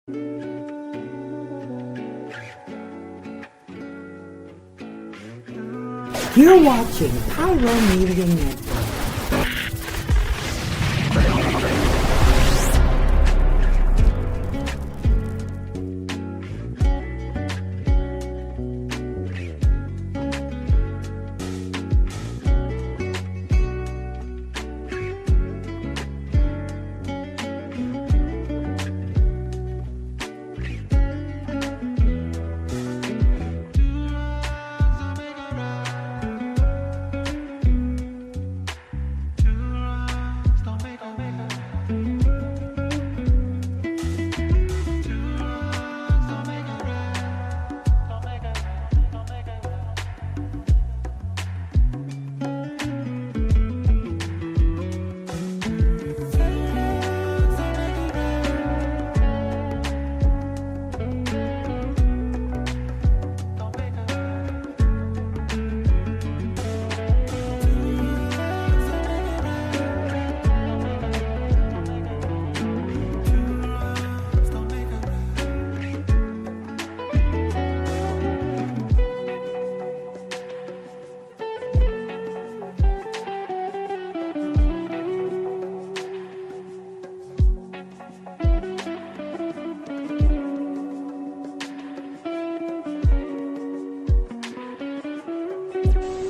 You're watching Pyro Media Network.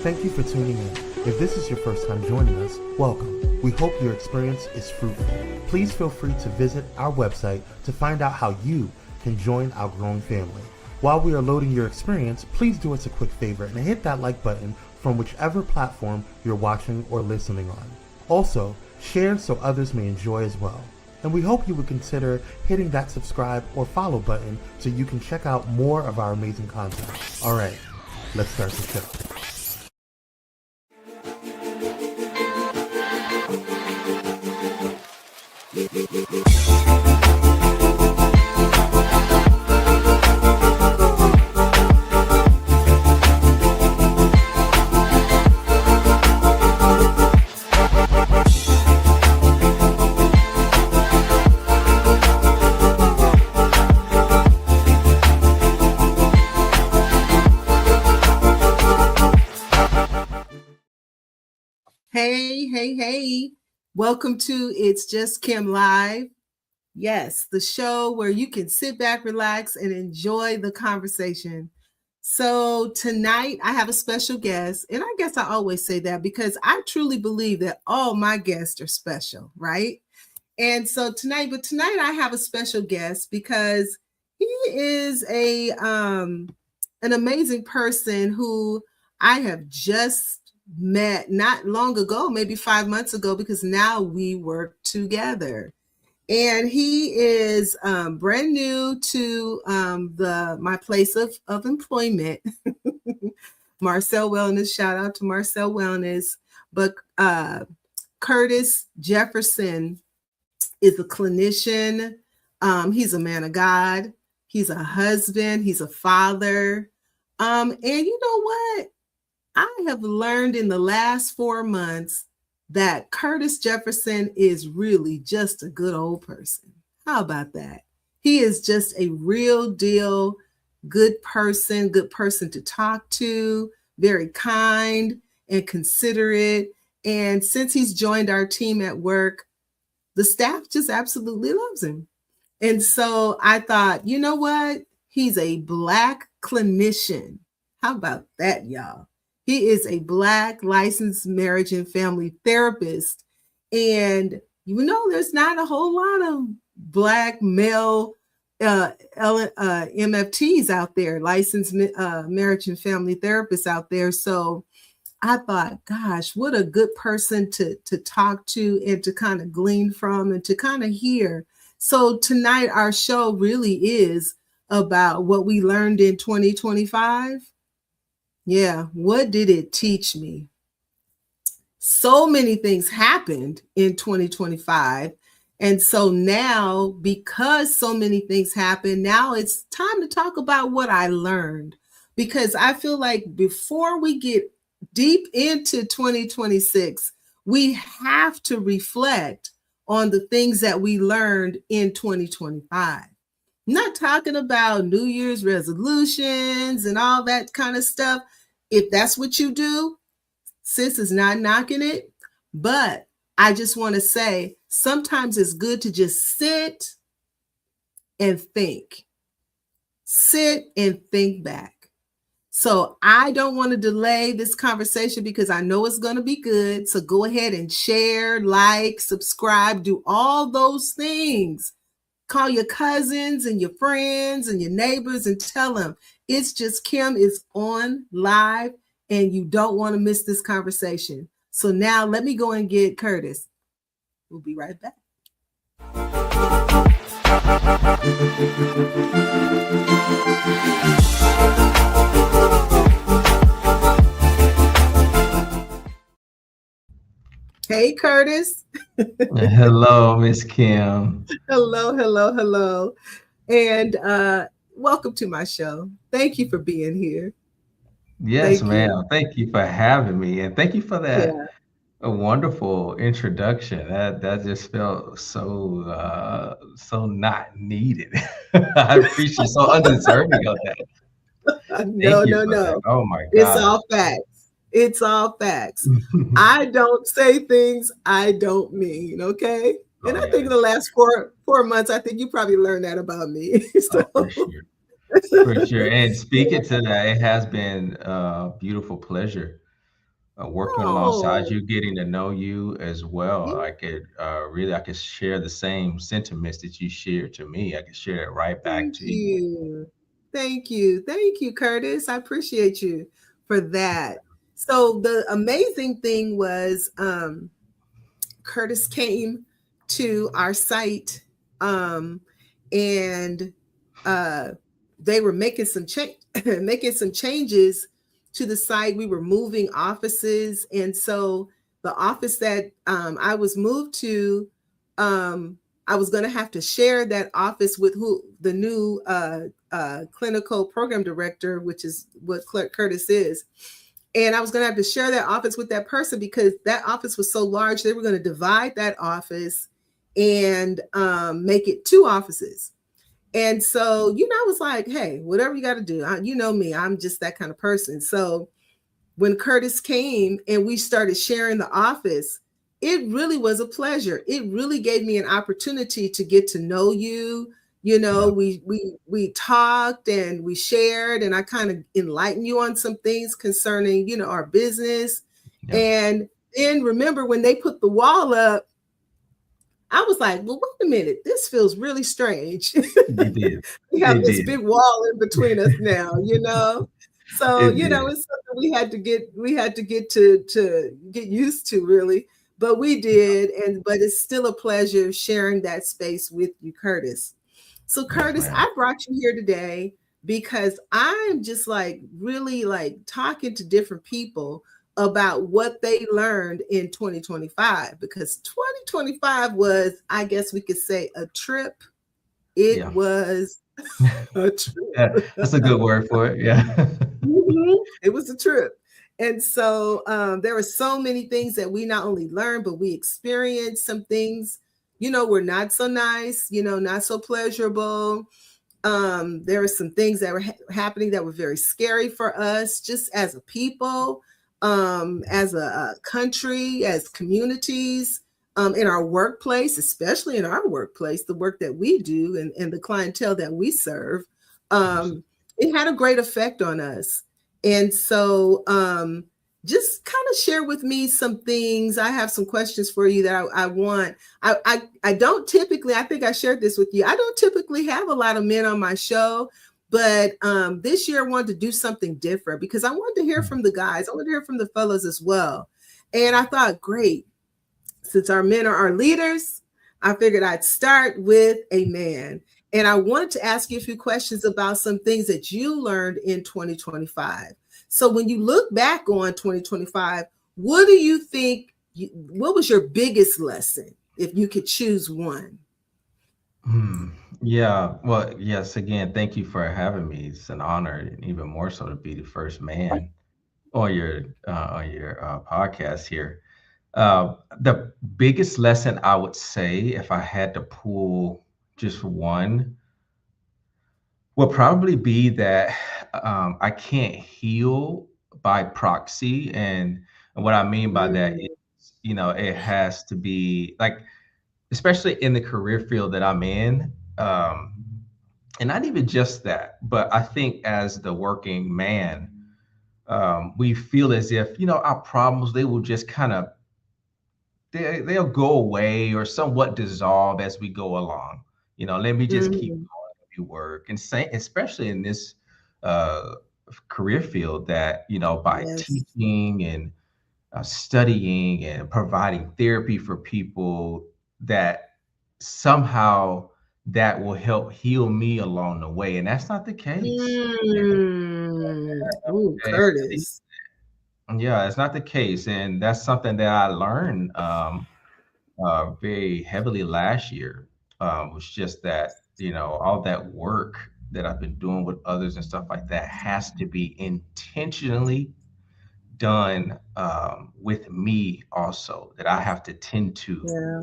Thank you for tuning in. If this is your first time joining us, welcome. We hope your experience is fruitful. Please feel free to visit our website to find out how you can join our growing family. While we are loading your experience, please do us a quick favor and hit that like button from whichever platform you're watching or listening on. Also, share so others may enjoy as well. And we hope you would consider hitting that subscribe or follow button so you can check out more of our amazing content. All right, let's start the show. Hey. Welcome to It's Just Kim Live. Yes, the show where you can sit back, relax, and enjoy the conversation. So tonight I have a special guest, and I guess I always say that because I truly believe that all my guests are special, right? And so tonight I have a special guest because he is an amazing person who I have just met not long ago, maybe 5 months ago, because now we work together. And he is brand new to my place of employment, Marcel Wellness. Shout out to Marcel Wellness. But Curtis Jefferson is a clinician. He's a man of God. He's a husband. He's a father. And you know what? I have learned in the last 4 months that Curtis Jefferson is really just a good old person. How about that? He is just a real deal, good person to talk to, very kind and considerate. And since he's joined our team at work, the staff just absolutely loves him. And so I thought, you know what? He's a Black clinician. How about that, y'all? He is a Black licensed marriage and family therapist. And you know, there's not a whole lot of Black male LMFTs out there, licensed marriage and family therapists out there. So I thought, gosh, what a good person to talk to and to kind of glean from and to kind of hear. So tonight, our show really is about what we learned in 2025. Yeah, what did it teach me? So many things happened in 2025. And so now, because so many things happened, now it's time to talk about what I learned. Because I feel like before we get deep into 2026, we have to reflect on the things that we learned in 2025. I'm not talking about New Year's resolutions and all that kind of stuff. If that's what you do, sis is not knocking it. But I just want to say sometimes it's good to just sit and think. Sit and think back. So I don't want to delay this conversation because I know it's going to be good. So go ahead and share, like, subscribe, do all those things. Call your cousins and your friends and your neighbors and tell them It's Just Kim is on live and you don't want to miss this conversation. So now let me go and get Curtis. We'll be right back. Hey, Curtis. Hello, Miss Kim. Hello. And welcome to my show. Thank you for being here. Yes, ma'am. Thank you for having me, and thank you for that a wonderful introduction. That just felt so so not needed. I appreciate so undeserving of that. No. That. Oh my It's God. all facts. It's all facts. I don't say things I don't mean. Okay. And I think in the last 4 months, I think you probably learned that about me. So. For sure. For sure. And speaking to that, it has been a beautiful pleasure working alongside you, getting to know you as well. I could I could share the same sentiments that you shared to me. I could share it right back to you. Thank you, Curtis. I appreciate you for that. So the amazing thing was Curtis came to our site and they were making some changes to the site. We were moving offices, and so the office that I was moved to, I was going to have to share that office with the new clinical program director, which is what Curtis is. And I was going to have to share that office with that person because that office was so large. They were going to divide that office and make it 2 offices. And so, I was like, hey, whatever you got to do. You know me, I'm just that kind of person. So when Curtis came and we started sharing the office, it really was a pleasure. It really gave me an opportunity to get to know you. We talked and we shared, and I kind of enlightened you on some things concerning, our business. Yeah. And then remember when they put the wall up, I was like, well, wait a minute, this feels really strange. You did. We have this big wall in between us now, So, it's something we had to get to get used to, really. But we did, but it's still a pleasure sharing that space with you, Curtis. So, Curtis, I brought you here today because I'm just really talking to different people about what they learned in 2025, because 2025 was, I guess we could say, a trip. It was a trip. That's a good word for it. Yeah. It was a trip. And so there were so many things that we not only learned, but we experienced. Some things, were not so nice, not so pleasurable. There were some things that were happening that were very scary for us, just as a people, as a country, as communities, in our workplace, especially in our workplace, the work that we do and the clientele that we serve. It had a great effect on us. And so just kind of share with me some things. I have some questions for you that I want. I don't typically, I think I shared this with you, I don't typically have a lot of men on my show, but this year I wanted to do something different because I wanted to hear from the guys. I wanted to hear from the fellows as well. And I thought, great, since our men are our leaders, I figured I'd start with a man. And I wanted to ask you a few questions about some things that you learned in 2025. So when you look back on 2025, what do you think, what was your biggest lesson, if you could choose one? Yeah. Well, yes, again, thank you for having me. It's an honor, and even more so to be the first man on your podcast here. The biggest lesson I would say, if I had to pull just one, will probably be that I can't heal by proxy. And what I mean by that Mm, is, it has to be like, especially in the career field that I'm in. And not even just that, but I think as the working man, we feel as if, our problems, they will just kind of, they'll go away or somewhat dissolve as we go along. Let me just keep mm, going, let me work. And say, especially in this uh, career field, that, by yes. teaching and studying and providing therapy for people, that somehow that will help heal me along the way. And that's not the case. Ooh, Okay. Curtis. Yeah, it's not the case. And that's something that I learned very heavily last year. Was just that, all that work that I've been doing with others and stuff like that has to be intentionally done with me also, that I have to tend to Yeah.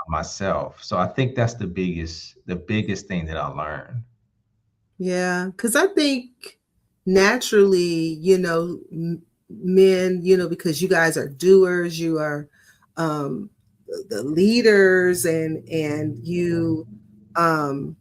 myself. So I think that's the biggest thing that I learned. Yeah, because I think naturally, men, because you guys are doers, you are the leaders, and you um,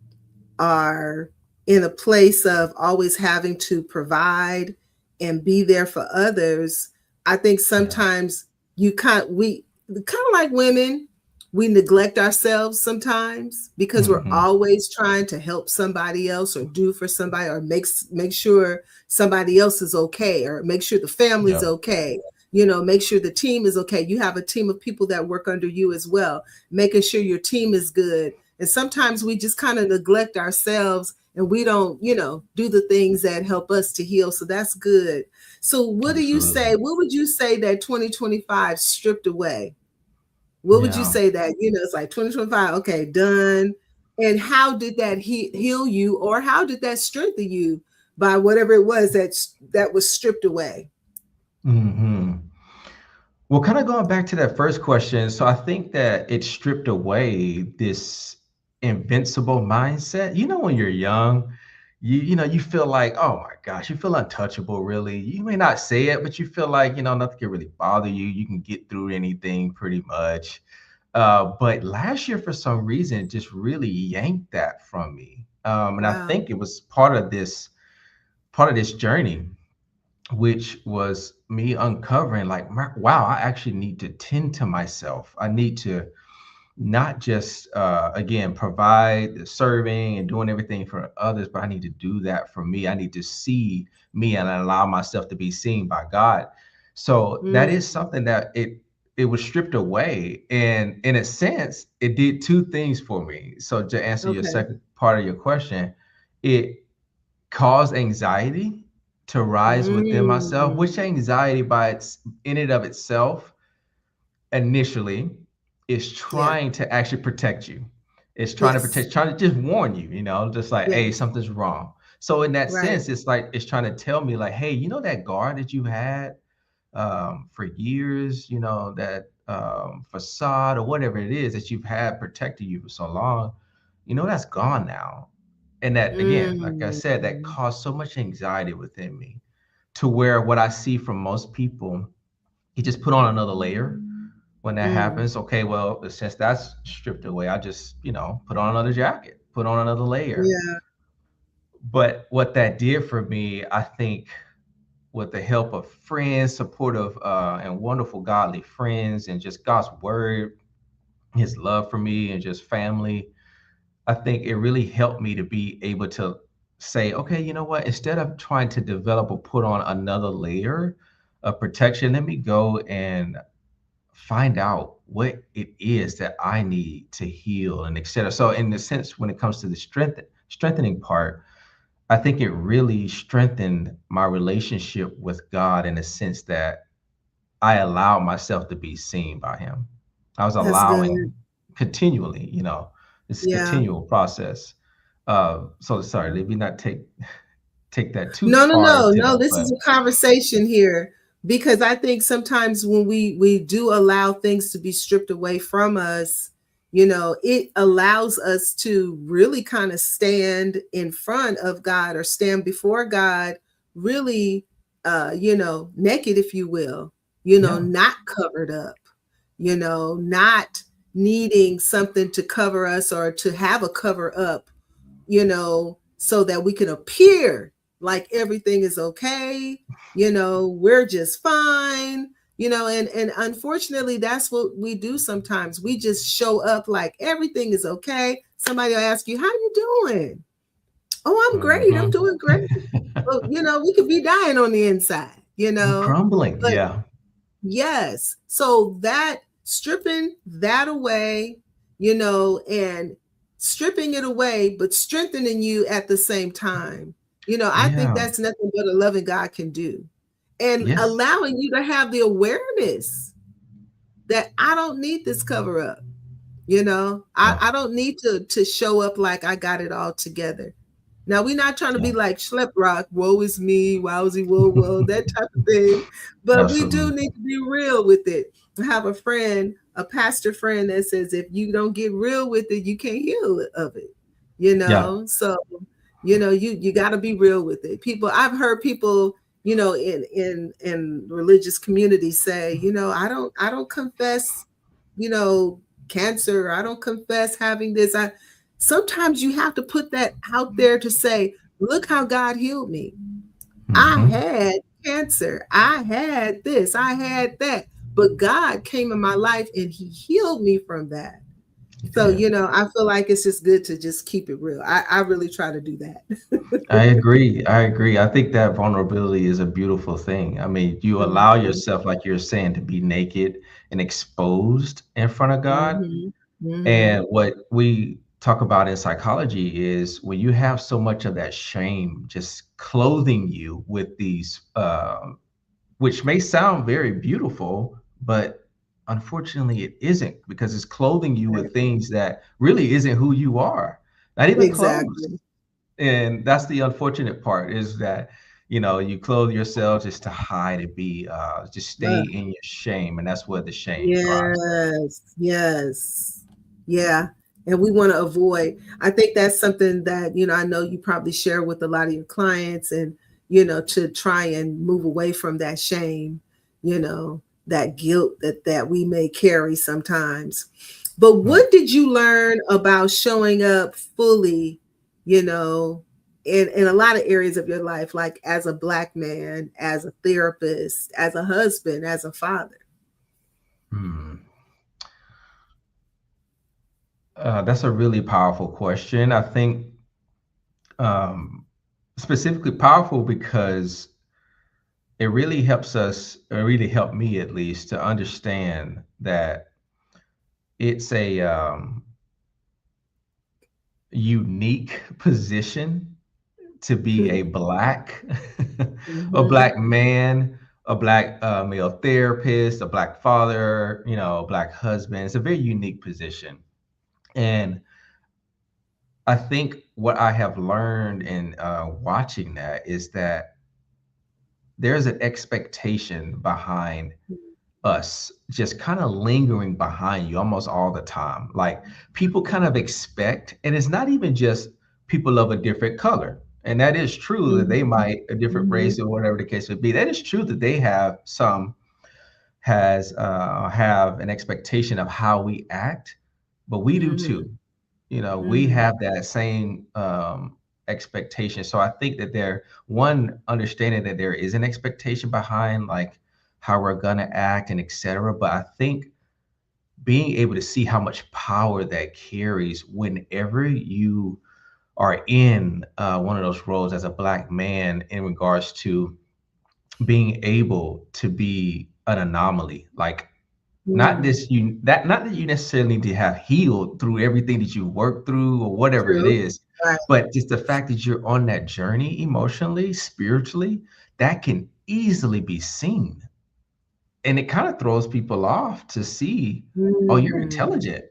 are in a place of always having to provide and be there for others. I think Yeah. sometimes we kind of like women, we neglect ourselves sometimes because we're Hmm. always trying to help somebody else or do for somebody or make sure somebody else is okay or make sure the family's Yeah. okay. Make sure the team is okay. You have a team of people that work under you as well, making sure your team is good. And sometimes we just kind of neglect ourselves and we don't, do the things that help us to heal. So that's good. So what do you Absolutely. say? What would you say that 2025 stripped away? What would you Yeah. say that, it's like 2025, okay, done. And how did that heal you, or how did that strengthen you by whatever it was that was stripped away? Hmm. Well, kind of going back to that first question, so I think that it stripped away this invincible mindset. When you're young, you feel like, oh my gosh, you feel untouchable, really. You may not say it, but you feel like, nothing can really bother you. You can get through anything pretty much. But last year, for some reason, just really yanked that from me. And I Wow. think it was part of this journey, which was me uncovering like, wow, I actually need to tend to myself. I need to not just again provide the serving and doing everything for others, but I need to do that for me. I need to see me and allow myself to be seen by God. So that Mm, is something that it was stripped away, and in a sense it did two things for me. So to answer your okay. second part of your question, it caused anxiety to rise within myself, Mm, which anxiety by its in and of itself initially is yeah. trying to actually protect you. It's trying to Yes. protect, trying to just warn you, just like, hey, Yes. something's wrong. So in that Right. sense, it's like it's trying to tell me, like, hey, that guard that you had for years, that facade or whatever it is that you've had protecting you for so long, that's gone now. And that, again, like I said, that Mm, caused so much anxiety within me, to where what I see from most people, you just put on another layer when that mm, happens. Okay, well, since that's stripped away, I just, put on another jacket, put on another layer. yeah. But what that did for me, I think, with the help of friends, supportive and wonderful godly friends, and just God's word, his love for me, and just family, I think it really helped me to be able to say, okay, you know what? Instead of trying to develop or put on another layer of protection, let me go and find out what it is that I need to heal and etc. So in the sense, when it comes to the strengthening part, I think it really strengthened my relationship with God, in the sense that I allowed myself to be seen by him. I was That's good. allowing continually, this Yeah. continual process. So sorry, let me not take that too No, no, far no, into no. that, This but is a conversation here because I think sometimes when we do allow things to be stripped away from us, it allows us to really kind of stand in front of God or stand before God, really, naked, if you will, Yeah. not covered up, not needing something to cover us or to have a cover up, so that we can appear like everything is okay, we're just fine, and unfortunately, that's what we do sometimes. We just show up like everything is okay. Somebody will ask you, how you doing? Oh, I'm great. I'm doing great. Well, we could be dying on the inside, We're crumbling. but Yeah. yes. So that stripping that away, and stripping it away, but strengthening you at the same time. I think Yeah. that's nothing but a loving God can do. And Yes. allowing you to have the awareness that I don't need this cover up. Yeah. I don't need to show up like I got it all together. Now, we're not trying to Yeah. be like Schlep Rock, woe is me, wowsy, whoa, that type of thing. But we do Absolutely. need to be real with it. I have a friend, a pastor friend, that says if you don't get real with it, you can't heal of it. Yeah. So, you got to be real with it. I've heard people, in religious communities say, I don't confess, cancer. I don't confess having this. Sometimes you have to put that out there to say, look how God healed me. I Hmm. had cancer. I had this. I had that. But God came in my life and he healed me from that. You So, did. I feel like it's just good to just keep it real. I really try to do that. I agree. I agree. I think that vulnerability is a beautiful thing. I mean, you allow Mhm, yourself, like you're saying, to be naked and exposed in front of God. mhm, mhm. And what we talk about in psychology is when you have so much of that shame just clothing you with these, which may sound very beautiful, but unfortunately it isn't because it's clothing you with things that really isn't who you are, not even clothes. Exactly. And that's the unfortunate part is that, you clothe yourself just to hide and be, just stay Ugh. in your shame. And that's where the shame thrives. Yes, yes. Yeah. And we want to avoid. I think that's something that, I know you probably share with a lot of your clients and, to try and move away from that shame, that guilt that we may carry sometimes. But Hmm. what did you learn about showing up fully, you know, in a lot of areas of your life, like as a Black man, as a therapist, as a husband, as a father? Hmm. That's a really powerful question. I think um, specifically powerful because it really helps us, or really helped me at least, to understand that it's a unique position to be a black, a Mhm, black man, a black male therapist, a black father, a black husband. It's a very unique position, and I think what I have learned in watching that is that there's an expectation behind us just kind of lingering behind you almost all the time. Like people kind of expect, and it's not even just people of a different color. And that is true that they mhm, might, a different mhm, race or whatever the case would be. That is true that they have have an expectation of how we act, but we do mhm, too. We mhm, have that same expectation. So I think that one understanding that there is an expectation behind like how we're gonna act and etc. But I think being able to see how much power that carries whenever you are in one of those roles as a black man in regards to being able to be an anomaly, like mhm. not that you necessarily need to have healed through everything that you work through or whatever it True. is, Right. but just the fact that you're on that journey emotionally, spiritually, that can easily be seen. And it kind of throws people off to see, oh, you're Mhm, intelligent.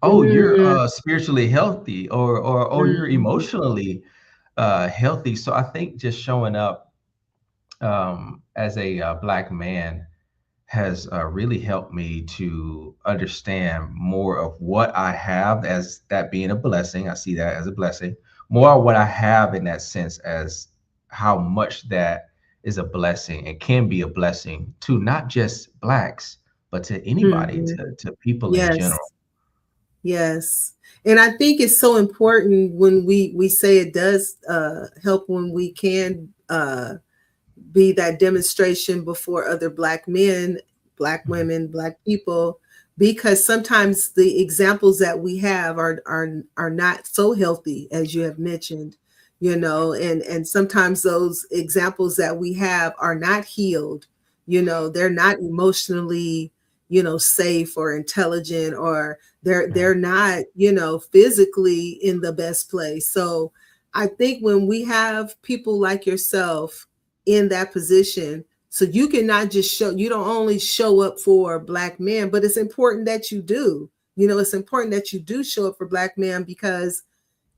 Oh, you're mhm, spiritually healthy, or oh, you're mhm, emotionally healthy. So I think just showing up as a black man has really helped me to understand more of what I have as that being a blessing. I see that as a blessing. More of what I have in that sense as how much that is a blessing and can be a blessing to not just Blacks, but to anybody, Mhm. to people in Yes. general. Yes. And I think it's so important when we say it does help when we can be that demonstration before other Black men, Black Mhm. women, Black people, because sometimes the examples that we have are not so healthy as you have mentioned, and sometimes those examples that we have are not healed, they're not emotionally, safe or intelligent, or Yeah. they're not, physically in the best place. So I think when we have people like yourself in that position, so you can not just you don't only show up for Black men, but it's important that you do. It's important that you do show up for Black men, because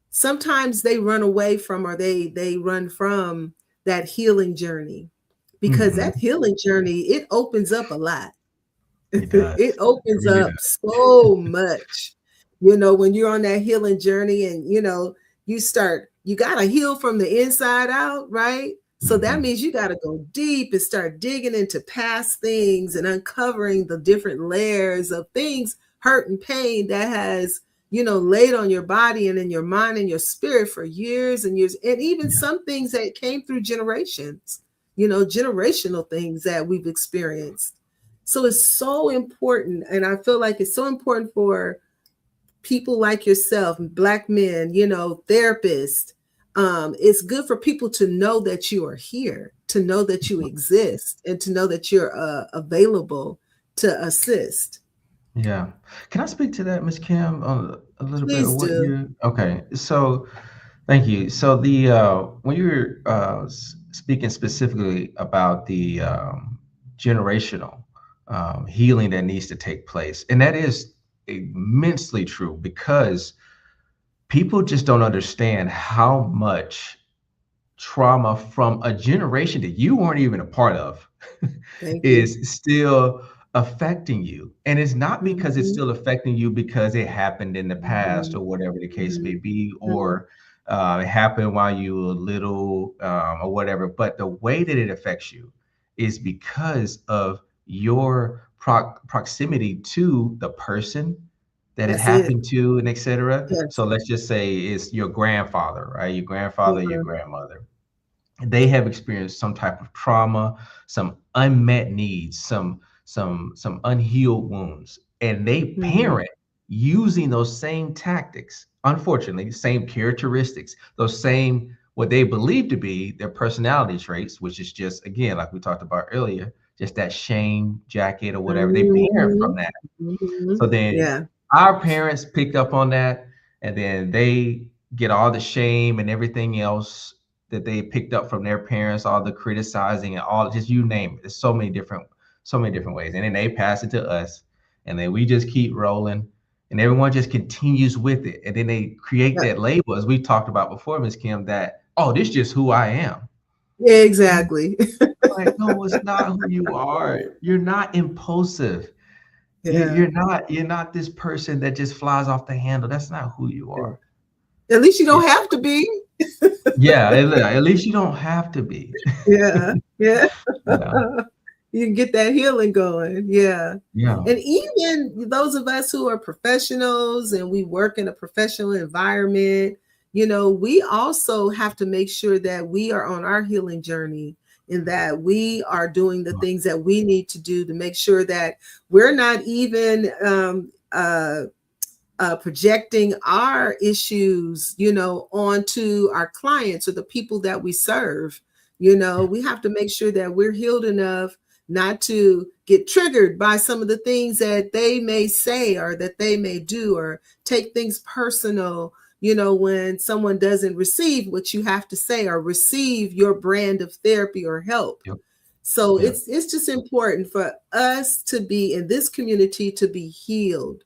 sometimes they run away from, or they run from that healing journey, because Hmm. that healing journey, it opens up a lot. It does. It It opens really up does. so much, when you're on that healing journey, and you got to heal from the inside out, right? So that Hmm. means you got to go deep and start digging into past things and uncovering the different layers of things, hurt and pain that has, laid on your body and in your mind and your spirit for years and years. And even Yeah. some things that came through generations, generational things that we've experienced. So it's so important. And I feel like it's so important for people like yourself, Black men, therapists. It's good for people to know that you are here, to know that you exist, and to know that you're available to assist. Yeah. Can I speak to that, Miss Kim, a little bit of Please what do. you? Okay. So, thank you. So the when you were speaking specifically about the generational healing that needs to take place, and that is immensely true because people just don't understand how much trauma from a generation that you weren't even a part of Thank you. is still affecting you. And it's not because it's Mhm, still affecting you because it happened in the past mhm, or whatever the case may mhm, be, mhm. or it happened while you were little or whatever. But the way that it affects you is because of your proximity to the person that it That's it. happened to, and et cetera. Yes. So let's just say it's your grandfather, right? Your grandfather, your Uh-huh. grandmother. They have experienced some type of trauma, some unmet needs, some unhealed wounds, and they Mhm, parent using those same tactics, unfortunately, same characteristics, those same what they believe to be their personality traits, which is just again, like we talked about earlier, just that shame jacket or whatever. They parent mhm, from that. mhm. So then Yeah. our parents picked up on that, and then they get all the shame and everything else that they picked up from their parents, all the criticizing and all just you name it. There's so many different ways. And then they pass it to us, and then we just keep rolling, and everyone just continues with it. And then they create Yeah. that label, as we talked about before, Miss Kim, that this is just who I am. Exactly. Like, no, it's not who you are. You're not impulsive. Yeah. You're not this person that just flies off the handle. That's not who you Yeah. are. At least you Yeah. don't have to be. Yeah, at least you don't have to be. Yeah. Yeah. Yeah. You can get that healing going. Yeah. Yeah. And even those of us who are professionals and we work in a professional environment, we also have to make sure that we are on our healing journey, and that we are doing the things that we need to do to make sure that we're not even projecting our issues, onto our clients or the people that we serve. Yeah. We have to make sure that we're healed enough not to get triggered by some of the things that they may say or that they may do, or take things personal, when someone doesn't receive what you have to say or receive your brand of therapy or help. Yep. So Yep. it's just important for us to be in this community to be healed.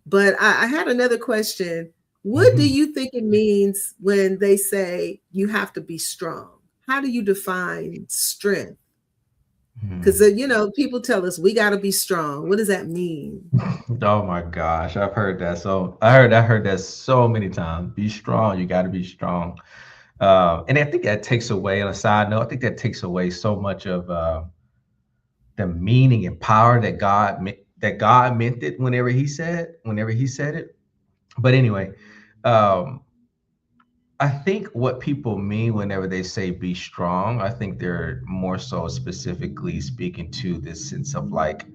But I had another question. What do Mhm. you think it means when they say you have to be strong? How do you define strength? Because, people tell us we got to be strong. What does that mean? Oh my gosh, I've heard that. So I heard that so many times. Be strong. You got to be strong. And I think that takes away. On a side note, I think that takes away so much of the meaning and power that God meant it whenever He said it. But anyway, um, I think what people mean whenever they say be strong, I think they're more so specifically speaking to this sense of like,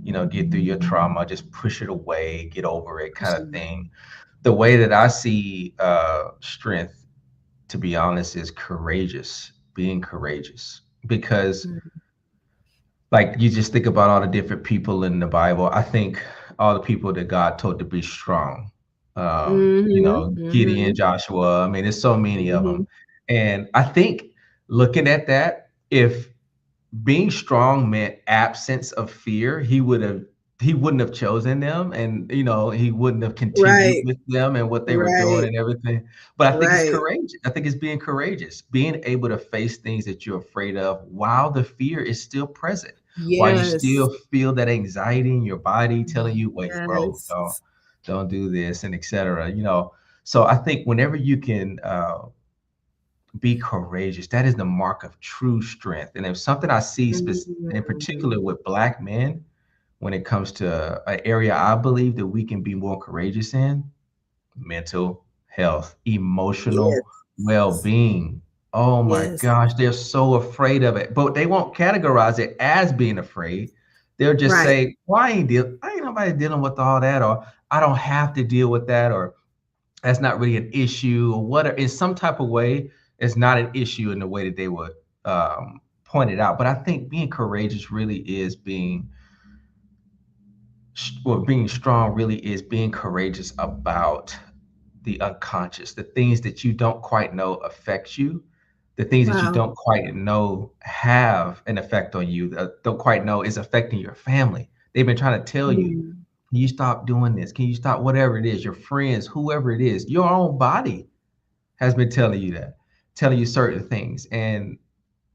get through your trauma, just push it away, get over it kind of thing. The way that I see strength, to be honest, is being courageous. Because like you just think about all the different people in the Bible. I think all the people that God told to be strong. Gideon, Mm-hmm. Joshua. I mean, there's so many of Mm-hmm. them. And I think looking at that, if being strong meant absence of fear, he wouldn't have chosen them, and he wouldn't have continued Right. with them and what they were doing Right. and everything. But I think it's Right. courageous. I think it's being courageous, being able to face things that you're afraid of while the fear is still present, while you Yes. still feel that anxiety in your body telling you, wait, bro, Yes. don't do this, and etc. So I think whenever you can be courageous, that is the mark of true strength. And if something I see in Mhm. particular with Black men, when it comes to an area I believe that we can be more courageous in, mental health, emotional Yes. well-being. Oh my Yes. gosh, they're so afraid of it, but they won't categorize it as being afraid. They'll just Right. say, "Well, I ain't nobody dealing with all that," or "I don't have to deal with that," or "That's not really an issue," or whatever. In some type of way, it's not an issue in the way that they would point it out. But I think being courageous really is being strong really is being courageous about the unconscious, the things that you don't quite know affect you, the things that you Wow. don't quite know have an effect on you, don't quite know is affecting your family. They've been trying to tell you, Mm. can you stop doing this? Can you stop whatever it is? Your friends, whoever it is, your own body has been telling you that, telling you certain things. And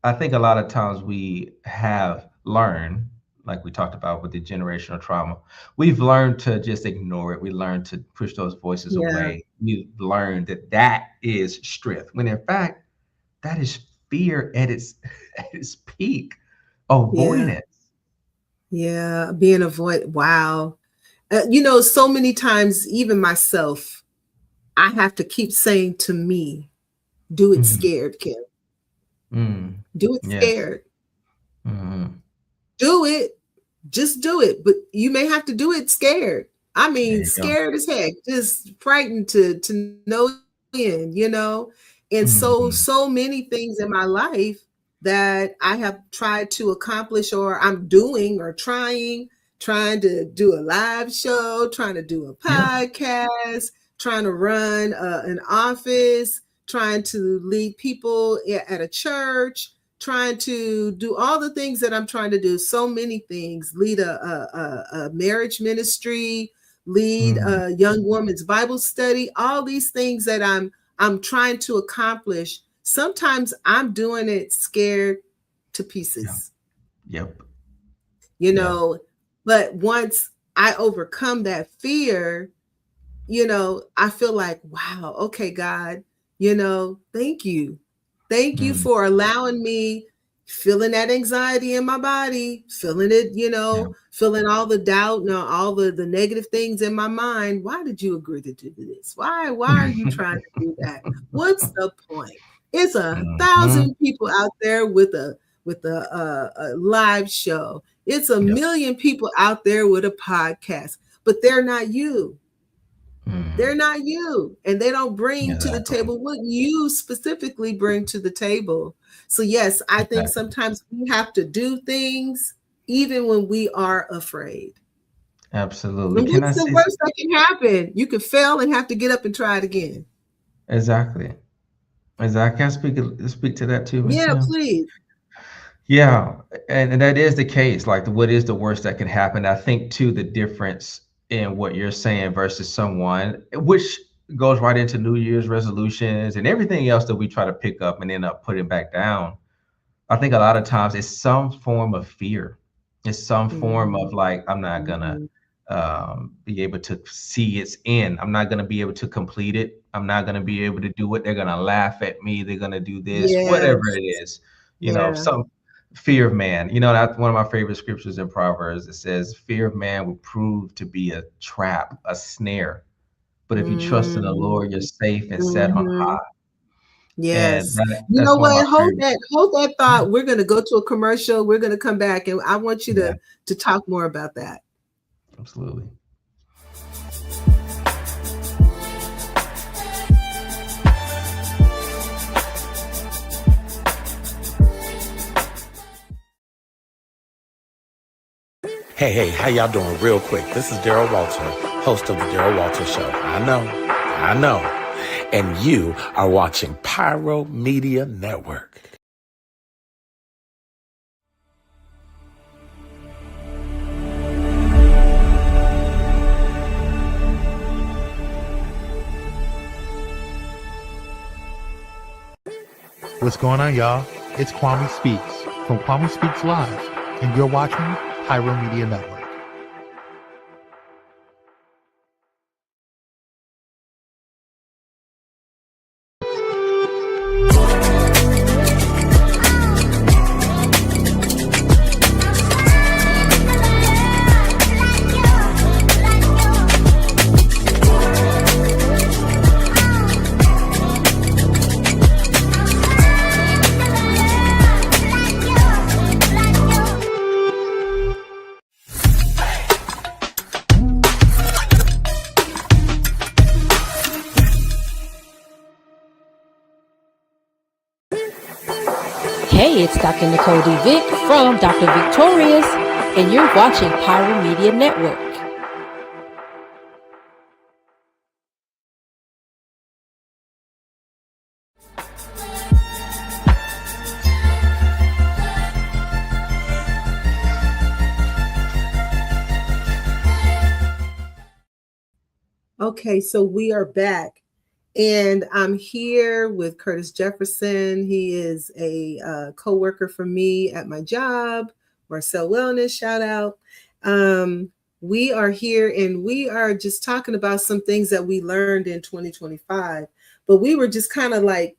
I think a lot of times we have learned, like we talked about with the generational trauma, we've learned to just ignore it. We learned to push those voices Yeah. away. We learned that that is strength, when in fact, that is fear at its at its peak, Yeah. avoidance. Yeah. Being avoid. Wow. So many times, even myself, I have to keep saying to me, do it Mhm. scared, Kim. Mm. Do it Yes. scared. Mhm. Do it. Just do it. But you may have to do it scared. I There mean, you go. scared as heck, just frightened to no end. And Mhm. so many things in my life that I have tried to accomplish or I'm doing or trying to do a live show, trying to do a Yep. podcast, trying to run an office, trying to lead people at a church, trying to do all the things that I'm trying to do, so many things, lead a marriage ministry, lead Mhm. a young woman's Bible study, all these things that I'm trying to accomplish. Sometimes I'm doing it scared to Yeah. pieces, Yep. you Yeah. know, but once I overcome that fear, I feel like, wow, okay, God, thank you. Thank you Mm. for allowing me feeling that anxiety in my body, feeling it, Yeah. feeling all the doubt and all the negative things in my mind. Why did you agree to do this? Why are you trying to do that? What's the point? It's a Mhm. thousand people out there with a live show. It's a Yep. million people out there with a podcast, but they're not you. They're Mhm. not you, and they don't bring to the Exactly. table what you specifically bring to the table. So yes, I think Exactly. sometimes we have to do things even when we are afraid. Absolutely. And Can I what's the say worst that can happen? You could fail and have to get up and try it again. exactly. Exactly. Can I speak to that too, Miss Yeah, Kim? please. Yeah, and that is the case. Like, what is the worst that can happen? I think too the difference in what you're saying versus someone, which goes right into New Year's resolutions and everything else that we try to pick up and end up putting back down. I think a lot of times it's some form of fear. It's some form of Mhm. like, I'm not gonna Mhm. be able to see its end. I'm not gonna be able to complete it. I'm not gonna be able to do it. They're gonna laugh at me. They're gonna do this, whatever Yes. it is. Yeah. Some fear of man. That's one of my favorite scriptures in Proverbs. It says, "Fear of man will prove to be a trap, a snare. But if you trust in the Mm. Lord, you're safe and set on Mhm. high." And Yes. You that's know one of my what? favorite. Hold that thought. We're going to go to a commercial. We're going to come back, and I want you Yeah, to talk more about that. absolutely. Hey, how y'all doing? Real quick, this is Daryl Walter, host of the Daryl Walter Show. I know. And you are watching Pyro Media Network. What's going on, y'all? It's Kwame Speaks from Kwame Speaks Live, and you're watching Pyro Media Network. Hey, it's Dr. Nicole D. Vick from Dr. Victorious, and you're watching Pyro Media Network. Okay, so we are back, and I'm here with Curtis Jefferson. He is a co-worker for me at my job, Marcel Wellness, shout out. We are here, and we are just talking about some things that we learned in 2025, but we were just kind of like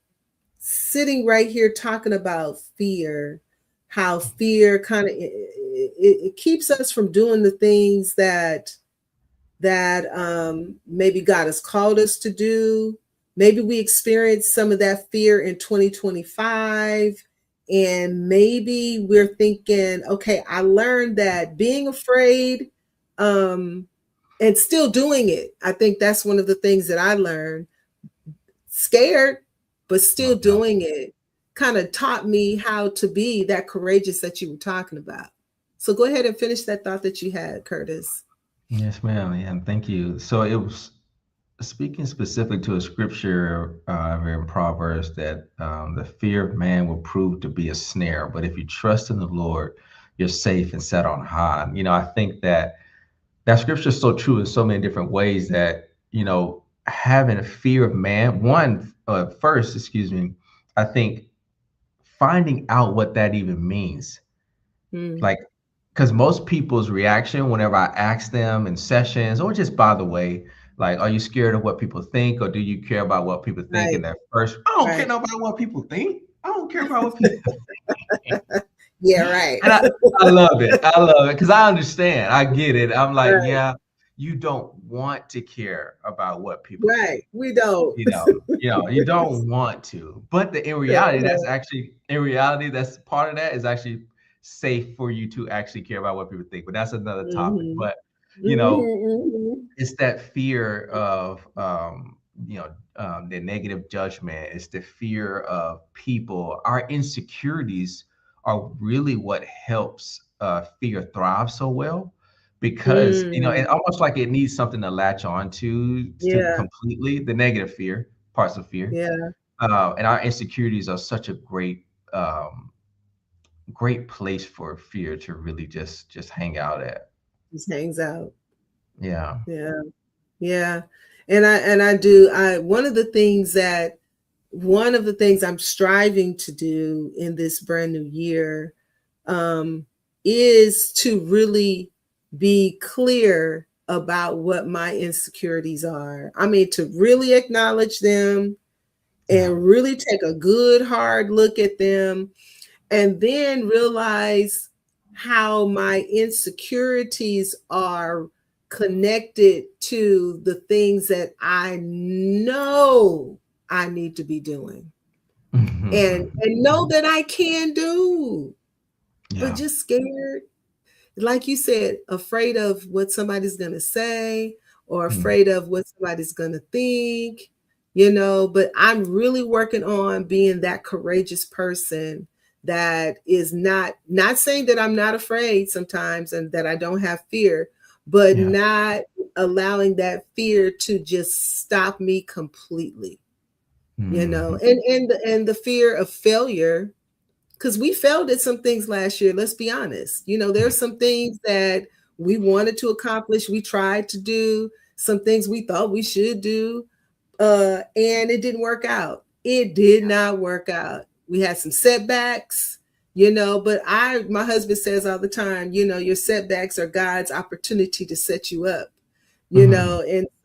sitting right here talking about fear, how fear kind of it keeps us from doing the things that maybe God has called us to do. Maybe we experienced some of that fear in 2025. And maybe we're thinking, okay, I learned that being afraid and still doing it. I think that's one of the things that I learned. Scared, but still No doubt. doing it kind of taught me how to be that courageous that you were talking about. So go ahead and finish that thought that you had, Curtis. Yes, ma'am. Yeah, and thank you. So it was speaking specific to a scripture in Proverbs that the fear of man will prove to be a snare, but if you trust in the Lord, you're safe and set on high. I think that scripture is so true in so many different ways that, having a fear of man, first, excuse me, I think finding out what that even means. Mm, Like, because most people's reaction whenever I ask them in sessions or just by the way, like, are you scared of what people think or do you care about what people think? right, And their first, I don't care right. about what people think. I don't care about what people think. Yeah, right. And I love it. I love it because I understand. I get it. I'm like, Right, yeah, you don't want to care about what people right. think. We don't. You don't want to. But in reality, that's part of that is actually safe for you to actually care about what people think. But that's another topic. Mhm. But you know, Mhm, mhm. it's that fear of the negative judgment. It's the fear of people. Our insecurities are really what helps fear thrive so well, because it Mm, almost like it needs something to latch on to yeah, completely the negative fear parts of fear. yeah. And our insecurities are such a great place for fear to really just hang out at. Just hangs out. Yeah. Yeah, yeah. And I do. I one of the things that one of the things I'm striving to do in this brand new year is to really be clear about what my insecurities are. I mean, to really acknowledge them and really take a good hard look at them, and then realize how my insecurities are connected to the things that I know I need to be doing and know that I can do, but just scared, like you said, afraid of what somebody's going to say or afraid of what somebody's going to think, but I'm really working on being that courageous person that is not saying that I'm not afraid sometimes and that I don't have fear, but not allowing that fear to just stop me completely, and the fear of failure, because we failed at some things last year. Let's be honest. There's some things that we wanted to accomplish. We tried to do some things we thought we should do, and it didn't work out. It did not work out. We had some setbacks, but my husband says all the time, your setbacks are God's opportunity to set you up, and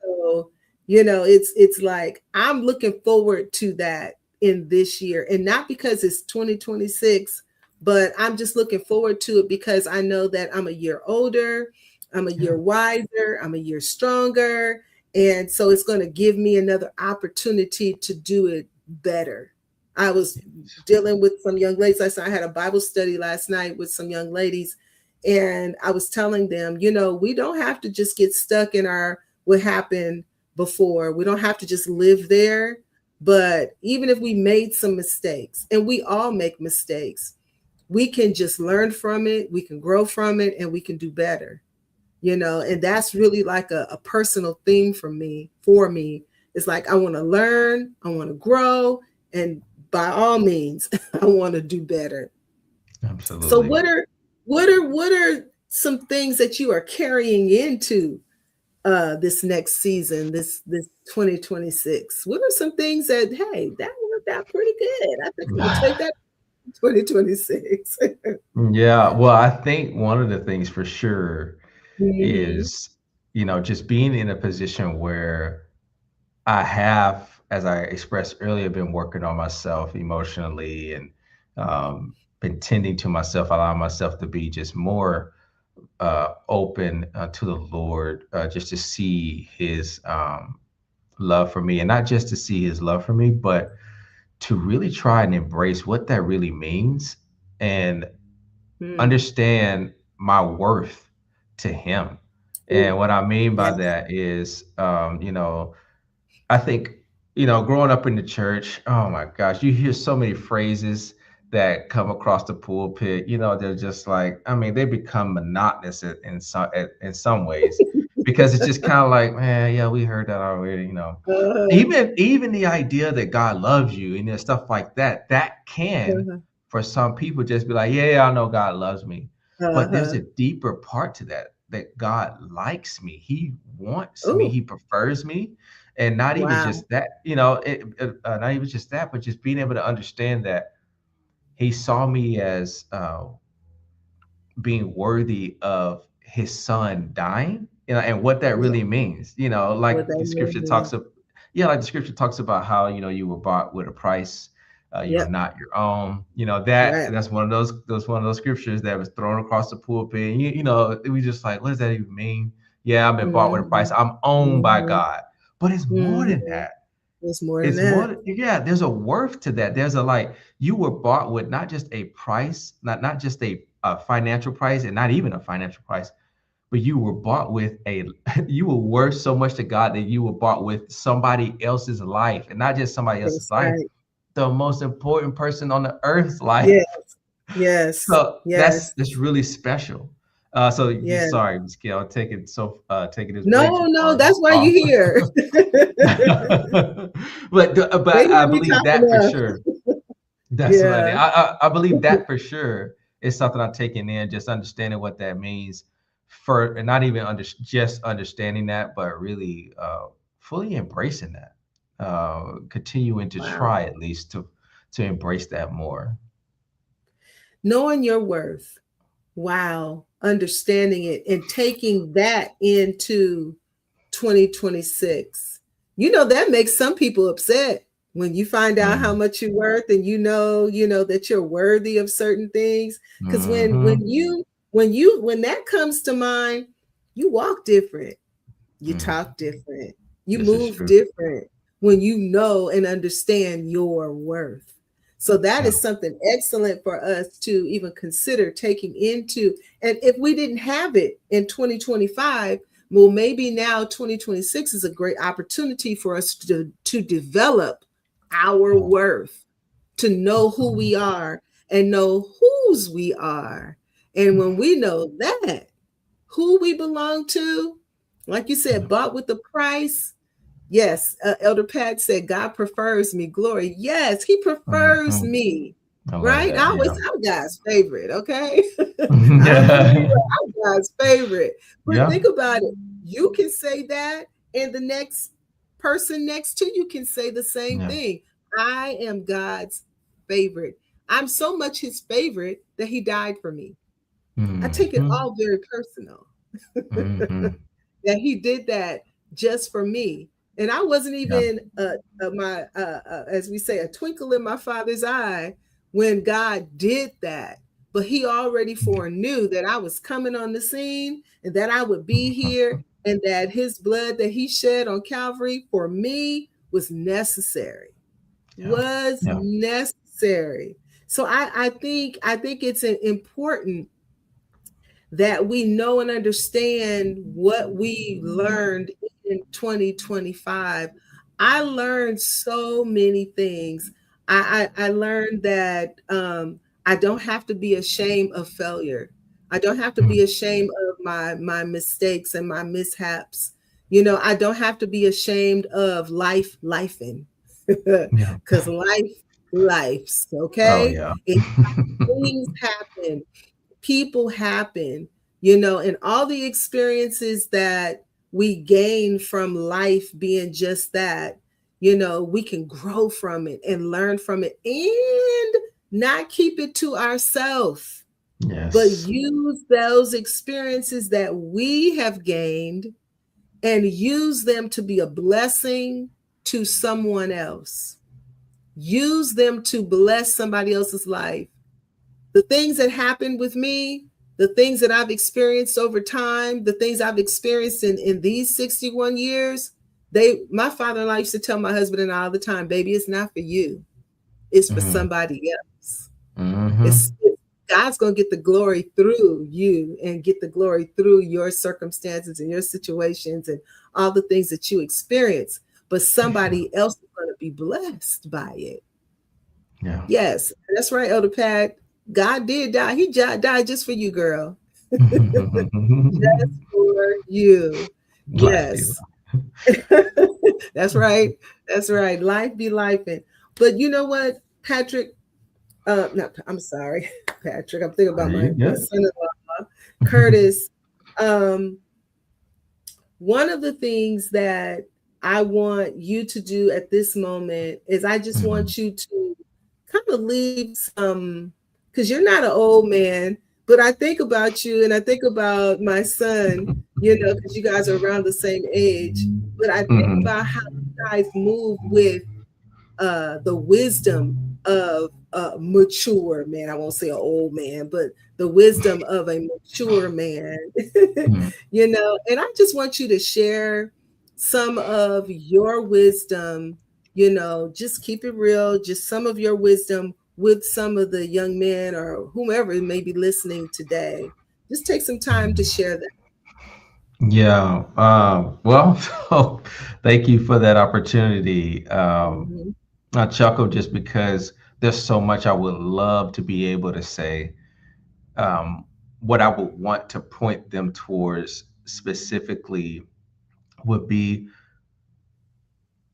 so, it's like, I'm looking forward to that in this year, and not because it's 2026, but I'm just looking forward to it because I know that I'm a year older, I'm a year wiser, I'm a year stronger, and so it's going to give me another opportunity to do it better. I was dealing with some young ladies last night. I had a Bible study last night with some young ladies, and I was telling them, we don't have to just get stuck in what happened before. We don't have to just live there. But even if we made some mistakes, and we all make mistakes, we can just learn from it, we can grow from it, and we can do better, and that's really like a personal thing for me. It's like, I want to learn, I want to grow, and by all means, I want to do better. Absolutely. So what are some things that you are carrying into this next season, this 2026? What are some things that, hey, that worked out pretty good? I think I'm gonna take that 2026. Yeah, well, I think one of the things for sure is, just being in a position where I have, as I expressed earlier, been working on myself emotionally and been tending to myself, allowing myself to be just more open to the Lord, just to see his love for me, and not just to see his love for me, but to really try and embrace what that really means and understand my worth to him. And what I mean by that is, I think, growing up in the church, oh my gosh, you hear so many phrases that come across the pulpit. They're just like, I mean, they become monotonous in some ways, because it's just kind of like, man, yeah, we heard that already. Even the idea that God loves you and stuff like that, that can, for some people, just be like, yeah, I know God loves me. But there's a deeper part to that God likes me. He wants me. He prefers me. And not even just that, not even just that, but just being able to understand that he saw me as being worthy of his son dying, and what that really means, like the scripture talks about, like the scripture talks about how, you were bought with a price, you're not your own, that's one of those scriptures that was thrown across the pulpit. And we just like, what does that even mean? Yeah, I've been bought with a price. I'm owned by God. But it's more than that. It's more than that. There's a worth to that. There's you were bought with not just a price, not just a financial price, and not even a financial price, but you were bought with you were worth so much to God that you were bought with somebody else's life, and not just somebody else's life, the most important person on the earth's life. Yes. So that's really special. Sorry, Miskelle, taking this. No, that's why you're here. but I believe that for sure. Definitely, I believe that for sure is something I'm taking in, just understanding what that means, and not even just understanding that, but really fully embracing that. continuing to Wow. try at least to embrace that more. Knowing your worth. Wow. Understanding it and taking that into 2026. That makes some people upset when you find out how much you're worth, and you know that you're worthy of certain things. Because when that comes to mind, you walk different, you talk different, you This is move true. different when you know and understand your worth. So that Yeah. is something excellent for us to even consider taking into. And if we didn't have it in 2025, well, maybe now 2026 is a great opportunity for us to develop our worth, to know who we are and know whose we are. And when we know that, who we belong to, like you said, bought with the price. Yes, Elder Pat said, God prefers me. Glory. Yes, he prefers me. I love Right? that. I'm God's favorite. Okay. Yeah. I'm God's favorite. But Yeah. think about it. You can say that, and the next person next to you can say the same Yeah. thing. I am God's favorite. I'm so much his favorite that he died for me. I take it all very personal. That he did that just for me. And I wasn't even as we say, a twinkle in my father's eye when God did that. But he already foreknew that I was coming on the scene and that I would be here, and that his blood that he shed on Calvary for me was necessary. Was necessary. So I think it's important that we know and understand what we learned in 2025. I learned so many things. I learned that I don't have to be ashamed of failure. I don't have to be ashamed of my mistakes and my mishaps. I don't have to be ashamed of lifing, because life's Oh okay. yeah. Things happen, people happen, and all the experiences that we gain from life being just that, we can grow from it and learn from it, and not keep it to ourselves, but Yes. use those experiences that we have gained and use them to be a blessing to someone else. Use them to bless somebody else's life. The things that happened with me, the things that I've experienced over time, the things I've experienced in these 61 years, my father-in-law used to tell my husband and I all the time, baby, it's not for you. It's for somebody else. God's going to get the glory through you and get the glory through your circumstances and your situations and all the things that you experience. But somebody else is going to be blessed by it. Yeah. Yes, that's right, Elder Pat. God did die. He died just for you, girl. Just for you. Yes. That's right. That's right. Life be lifing. But you know what, Patrick? No, I'm sorry, Patrick. I'm thinking about my son-in-law, Curtis. One of the things that I want you to do at this moment is I just want you to kind of leave some, because you're not an old man, but I think about you and I think about my son, because you guys are around the same age. But I think about how you guys move with the wisdom of a mature man. I won't say an old man, but the wisdom of a mature man, and I just want you to share some of your wisdom, just keep it real, just some of your wisdom with some of the young men or whomever may be listening today. Just take some time to share that. Yeah. Well, so thank you for that opportunity. I chuckle just because there's so much I would love to be able to say. What I would want to point them towards specifically would be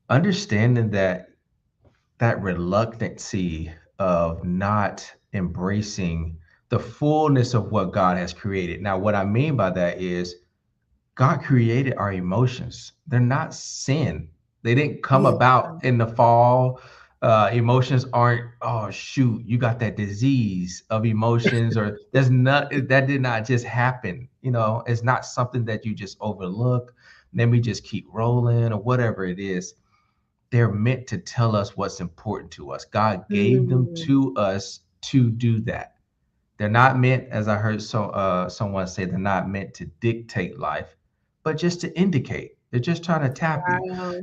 understanding that reluctancy of not embracing the fullness of what God has created. Now, what I mean by that is God created our emotions. They're not sin. They didn't come Yeah. about in the fall. Emotions aren't, oh shoot, you got that disease of emotions, or there's not, that did not just happen. It's not something that you just overlook. Then we just keep rolling or whatever it is. They're meant to tell us what's important to us. God gave them Mhm. to us to do that. They're not meant, as I heard someone say, they're not meant to dictate life, but just to indicate. They're just trying to tap you. Wow.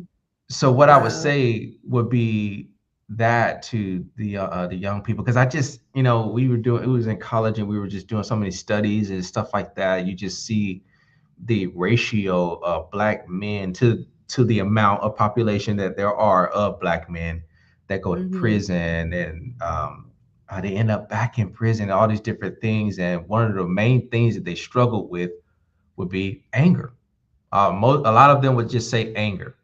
So what I would Wow. say would be that to the young people, because I just, we were doing, it was in college and we were just doing so many studies and stuff like that. You just see the ratio of black men to the amount of population that there are of black men that go to Mhm. prison, and they end up back in prison, all these different things. And one of the main things that they struggled with would be anger. A lot of them would just say anger.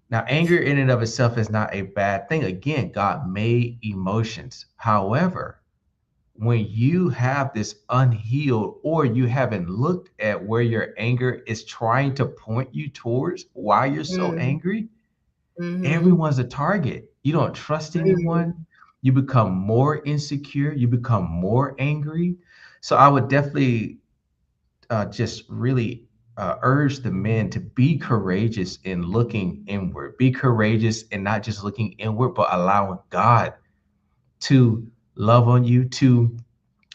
Now, anger in and of itself is not a bad thing. Again, God made emotions. However, when you have this unhealed, or you haven't looked at where your anger is trying to point you towards, why you're so Mm. angry, Mhm. everyone's a target. You don't trust Mhm. anyone. You become more insecure. You become more angry. So I would definitely just really urge the men to be courageous in looking inward. Be courageous in not just looking inward, but allowing God to love on you, to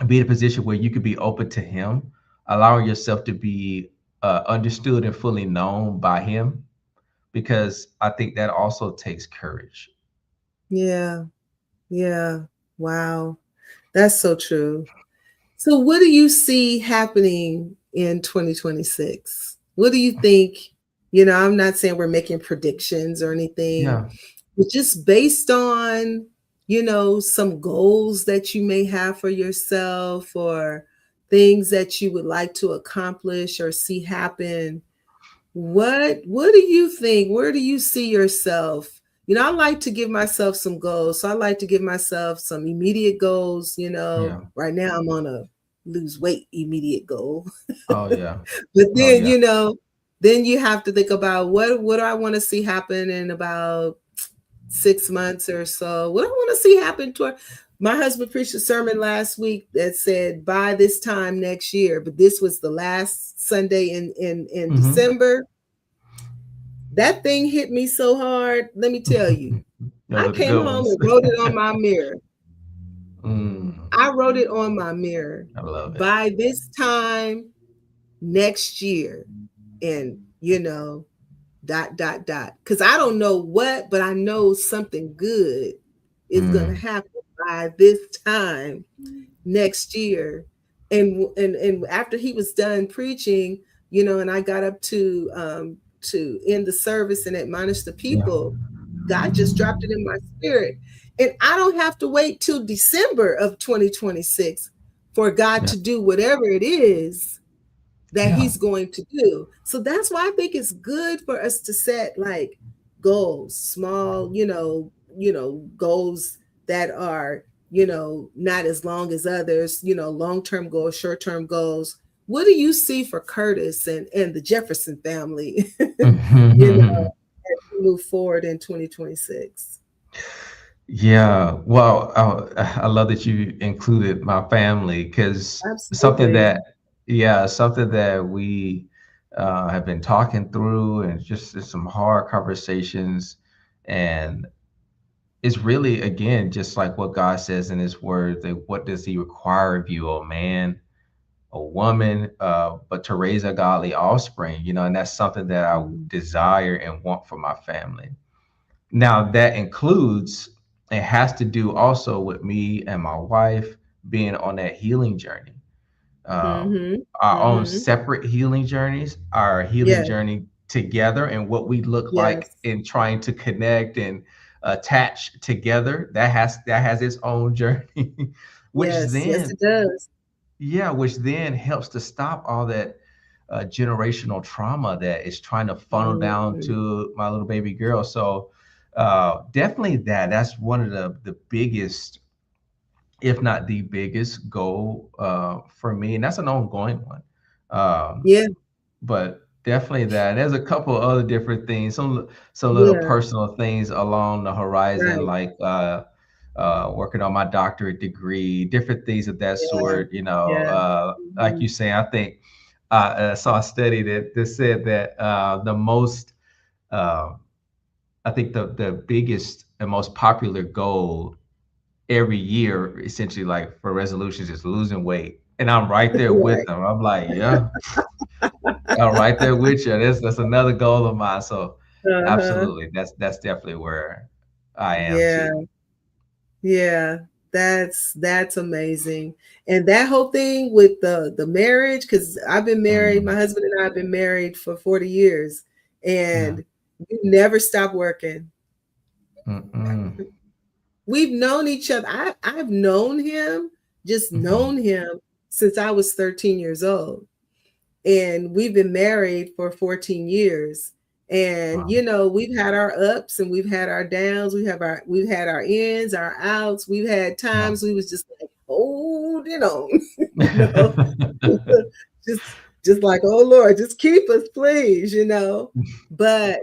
be in a position where you could be open to Him, allowing yourself to be understood and fully known by Him, because I think that also takes courage. Yeah. Yeah. Wow. That's so true. So what do you see happening in 2026? What do you think? I'm not saying we're making predictions or anything, Yeah. but just based on, some goals that you may have for yourself, or things that you would like to accomplish or see happen. What do you think? Where do you see yourself? I like to give myself some goals. So I like to give myself some immediate goals. Yeah. Right now I'm on a lose weight immediate goal. Oh yeah. But Oh then, yeah. then you have to think about what do I want to see happen in about 6 months or so. What I want to see happen toward my husband preached a sermon last week that said by this time next year, but this was the last Sunday in Hmm. December. That thing hit me so hard. Let me tell you, Those I are the came good home ones. and wrote it on my mirror. Mm, I wrote it on my mirror. I love it. By this time next year, and dot dot dot, because I don't know what, but I know something good is gonna Mm, happen by this time next year. And after he was done preaching, and I got up to end the service and admonish the yeah. people, God just dropped it in my spirit. And I don't have to wait till December of 2026 for God Yeah. to do whatever it is that Yeah. he's going to do. So that's why I think it's good for us to set like goals, small, goals that are, not as long as others, long-term goals, short-term goals. What do you see for Curtis and the Jefferson family, as we move forward in 2026? Yeah, well, I love that you included my family, because something Absolutely. that, yeah, something that we have been talking through, and just some hard conversations. And it's really, again, just like what God says in His Word, that what does He require of you, a man, a woman, but to raise a godly offspring, and that's something that I Mhm. desire and want for my family. Now, that includes, it has to do also with me and my wife being on that healing journey. Um, Mhm. our own Mhm. separate healing journeys, our healing Yes, journey together, and what we look like yes, in trying to connect and attach together. That has its own journey, which yes, yes, then, it does. yeah, which then helps to stop all that generational trauma that is trying to funnel down Mhm. to my little baby girl. So definitely that's one of the biggest, if not the biggest goal for me, and that's an ongoing one. Um, Yeah. but Definitely that. There's a couple other different things, some little Yeah, personal things along the horizon, right. like working on my doctorate degree, different things of that Yeah, sort. You know, yeah. like Mhm. you say, I think I saw a study that said that the most, uh, I think the biggest and most popular goal every year, essentially, like for resolutions, is losing weight. And I'm right there with Right. them. I'm like, yeah, I'm right there with you. That's another goal of mine. So Uh-huh. absolutely, that's definitely where I am Yeah. too. Yeah, that's amazing. And that whole thing with the marriage, because I've been married, my Mm, husband and I have been married for 40 years, yeah. and we never stop working. Mm-mm. We've known each other. I've known him, just Mhm. known him since I was 13 years old. And we've been married for 14 years. And Wow. we've had our ups and we've had our downs. We've had our ins, our outs. We've had Yeah. times we was just like holding on, you know, just like, oh Lord, just keep us, please. But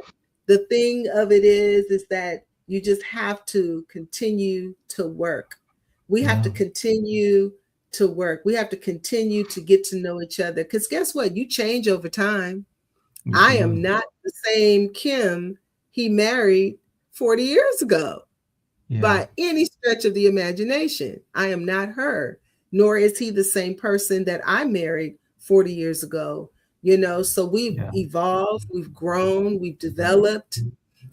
the thing of it is that you just have to continue to work. We have to Yeah. continue to work. We have to continue to get to know each other. Because guess what? You change over time. You I am do. not the same Kim he married 40 years ago Yeah. by any stretch of the imagination. I am not her, nor is he the same person that I married 40 years ago. So we've Yeah. evolved, we've grown, we've developed,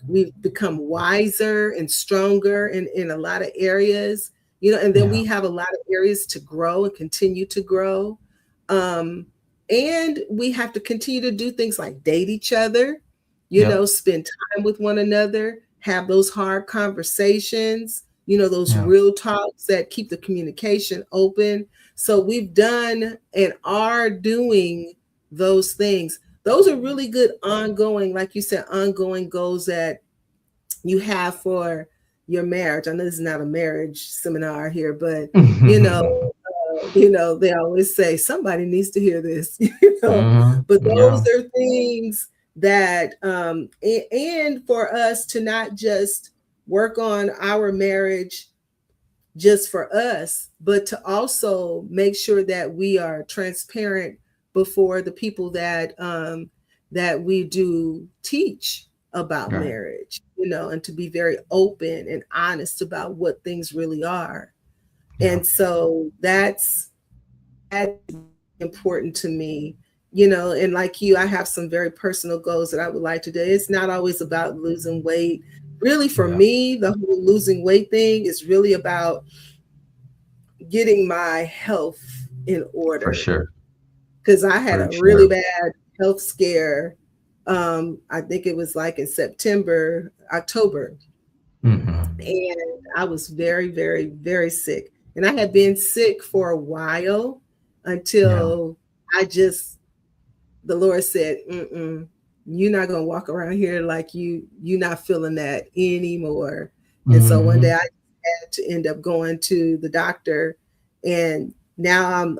we've become wiser and stronger in a lot of areas, and then Yeah. we have a lot of areas to grow and continue to grow. Um, and we have to continue to do things like date each other, Yep. spend time with one another, have those hard conversations, those Yeah. real talks that keep the communication open. So we've done and are doing those things. Those are really good ongoing, like you said, ongoing goals that you have for your marriage. I know this is not a marriage seminar here, but they always say somebody needs to hear this, Mhm. but those Yeah. are things that and for us to not just work on our marriage just for us, but to also make sure that we are transparent before the people that we do teach about Right. marriage, and to be very open and honest about what things really are. Yeah. And so that's important to me. And like you, I have some very personal goals that I would like to do. It's not always about losing weight. Really, for Yeah. me, the whole losing weight thing is really about getting my health in For order, sure. because I had For a really sure. bad health scare. I think it was like in September, October, Mhm. and I was very, very, very sick. And I had been sick for a while Yeah. until the Lord said, you're not gonna walk around here like you're not feeling that anymore. And so one day I Mhm. had to end up going to the doctor, and now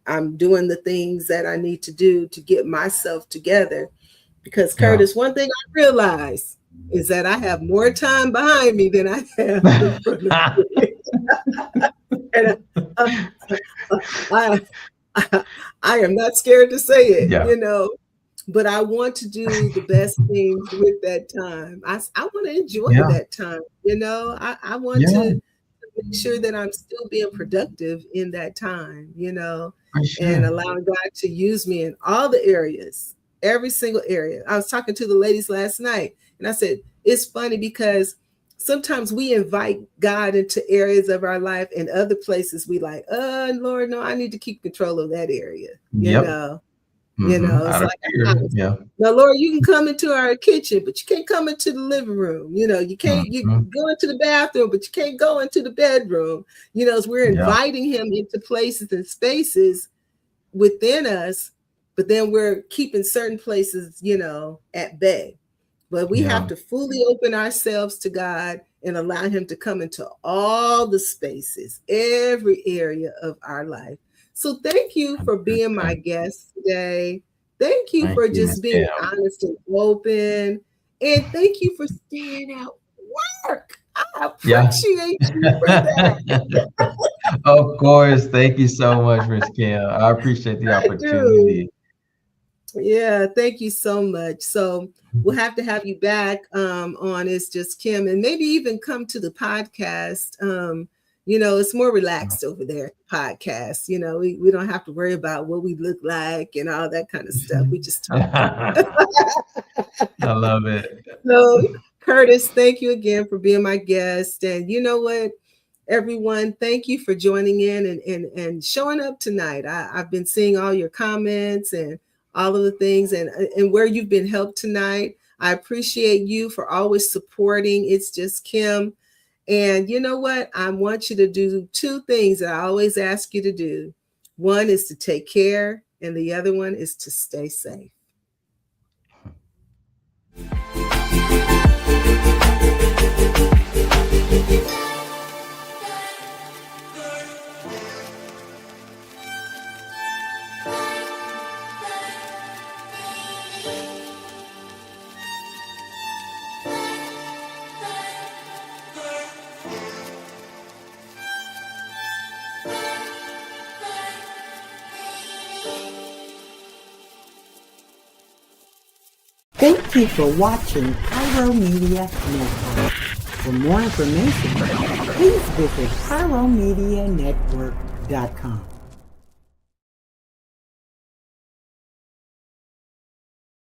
I'm doing the things that I need to do to get myself together. Because Yeah. Curtis, one thing I realized is that I have more time behind me than I have in front of me. And uh, I, I am not scared to say it, Yeah. but I want to do the best things with that time. I want to enjoy Yeah. that time. I want Yeah. to make sure that I'm still being productive in that time, For and sure. allowing God to use me in all the areas, every single area. I was talking to the ladies last night, and I said, it's funny because sometimes we invite God into areas of our life, and other places we like, Lord, no, I need to keep control of that area, Yep. it's Out of like a fear. house. Yeah. Now, Lord, you can come into our kitchen, but you can't come into the living room. You Mhm. go into the bathroom, but you can't go into the bedroom. As we're Yeah. inviting him into places and spaces within us, but then we're keeping certain places, at bay. But we have Yeah. to fully open ourselves to God and allow him to come into all the spaces, every area of our life. So thank you for being my 100%. guest today. Thank you Thank for you, Miss just being Kim. honest and open. And thank you for staying at work. I Yeah. appreciate you for that. Of course. Thank you so much, Miss Kim. I appreciate the I do. opportunity. Yeah, thank you so much. So we'll have to have you back on It's Just Kim, and maybe even come to the podcast. It's more relaxed over there, podcast. We don't have to worry about what we look like and all that kind of stuff. We just talk. I love it. So, Curtis, thank you again for being my guest. And you know what? Everyone, thank you for joining in and showing up tonight. I've been seeing all your comments and all of the things and where you've been helped tonight. I appreciate you for always supporting It's Just Kim. And you know what? I want you to do two things that I always ask you to do. One is to take care, and the other one is to stay safe. Thank you for watching Pyro Media Network. For more information, please visit pyromedianetwork.com.